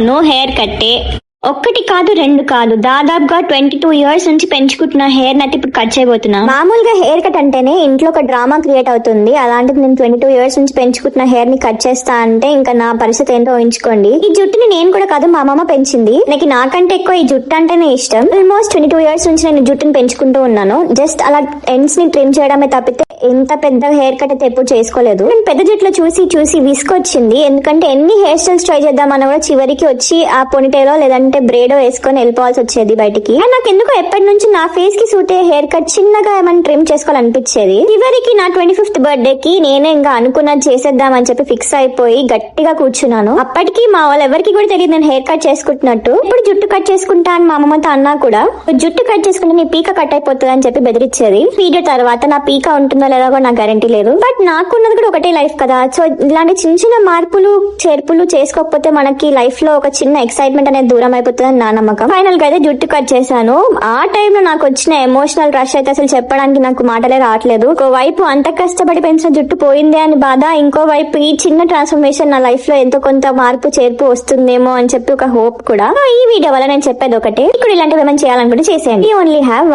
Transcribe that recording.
అవును, హెయిర్ కట్టే. ఒక్కటి కాదు, రెండు కాదు, దాదాపుగా 22 years నుంచి పెంచుకుంటున్న హెయిర్ నైతే ఇప్పుడు కట్ చేయబోతున్నా. మామూలుగా హెయిర్ కట్ అంటేనే ఇంట్లో ఒక డ్రామా క్రియేట్ అవుతుంది. అలాంటిది నేను 22 years నుంచి పెంచుకుంటున్న హెయిర్ ని కట్ చేస్తా అంటే ఇంకా నా పరిస్థితి ఏంటో ఊహించుకోండి. ఈ జుట్టుని నేను కూడా కాదు, మా అమ్మమ్మ పెంచింది. నాకంటే ఎక్కువ ఈ జుట్టు అంటేనే ఇష్టం. ఆల్మోస్ట్ 22 years నుంచి నేను జుట్టుని పెంచుకుంటూ ఉన్నాను. జస్ట్ అలా ఎండ్స్ ని ట్రిమ్ చేయడమే తప్పితే ఎంత పెద్ద హెయిర్ కట్ అయితే ఎప్పుడు చేసుకోలేదు. నేను పెద్ద జుట్లో చూసి విసుకొచ్చింది. ఎందుకంటే ఎన్ని హెయిర్ స్టైల్స్ ట్రై చేద్దామన్నా కూడా చివరికి వచ్చి ఆ పొనిటేలో లేదంటే బ్రేడో వేసుకొని వెళ్ళిపోవాల్సి వచ్చేది బయటికి. నాకు ఎందుకో ఎప్పటి నుంచి నా ఫేస్ కి సూట్ అయ్యే హెయిర్ కట్ చిన్నగా ఏమైనా ట్రిమ్ చేసుకోవాలనిపించేది. చివరికి నా 25th బర్త్డే కి నేనే ఇంకా అనుకున్నది చేసేద్దామని చెప్పి ఫిక్స్ అయిపోయి గట్టిగా కూర్చున్నాను. అప్పటికి మా వాళ్ళు ఎవరికి కూడా తెలియదు నేను హెయిర్ కట్ చేసుకుంటున్నట్టు. ఇప్పుడు జుట్టు కట్ చేసుకుంటా అని మా అమ్మమ్మతో అన్నా కూడా జుట్టు కట్ చేసుకుంటే నీ పీక కట్ అయిపోతుంది అని చెప్పి బెదిరించేది. వీడియో తర్వాత నా పీక ఉంటుందో లేదో కూడా నాకు గ్యారంటీ లేదు. బట్ నాకున్నది కూడా ఒకటే లైఫ్ కదా. సో ఇలాంటి చిన్న చిన్న మార్పులు చేర్పులు చేసుకోకపోతే మనకి లైఫ్ లో ఒక చిన్న ఎక్సైట్మెంట్ అనేది దూరం అయిపోతుందని నా నమ్మకం. ఫైనల్ గా అయితే జుట్టు కట్ చేశాను. ఆ టైంలో నాకు వచ్చిన ఎమోషనల్ రష్ అయితే అసలు చెప్పడానికి నాకు మాటలే రావట్లేదు. ఒకవైపు అంత కష్టపడి పెంచిన జుట్టు పోయిందే అని బాధ, ఇంకోవైపు ఈ చిన్న ట్రాన్స్ఫర్మేషన్ నా లైఫ్ లో ఎంతో కొంత మార్పు చేర్పు వస్తుందేమో అని చెప్పి ఒక హోప్ కూడా. ఈ వీడియో వల్ల నేను చెప్పేది ఒకటే, ఇప్పుడు ఇలాంటివి ఏమైనా చేయాలనుకుంటే చేసేయండి. You only have